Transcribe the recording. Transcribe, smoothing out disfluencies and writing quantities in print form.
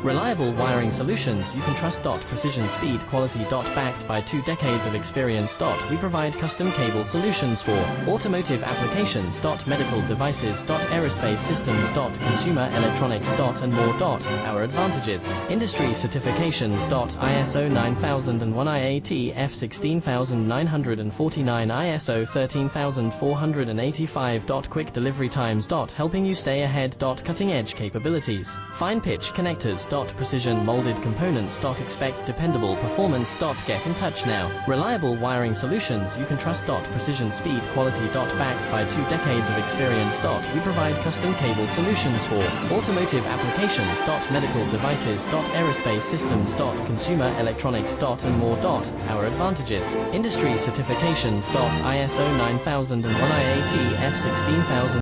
Reliable wiring solutions you can trust. Precision speed quality. Backed by 2 decades of experience. We provide custom cable solutions for automotive applications. Medical devices. Aerospace systems. Consumer electronics. And more. Our advantages: industry certifications. ISO 9001, IATF 16949, ISO 13485. Quick delivery times. Helping you stay ahead. Cutting edge capabilities: fine pitch connectors. Precision molded components. Expect dependable performance. Get in touch now. Reliable wiring solutions you can trust. Precision speed quality. Backed by 2 decades of experience. We provide custom cable solutions for automotive applications. Medical devices. Aerospace systems. Consumer electronics. And more. Our advantages: industry certifications. ISO 9001, IATF 16000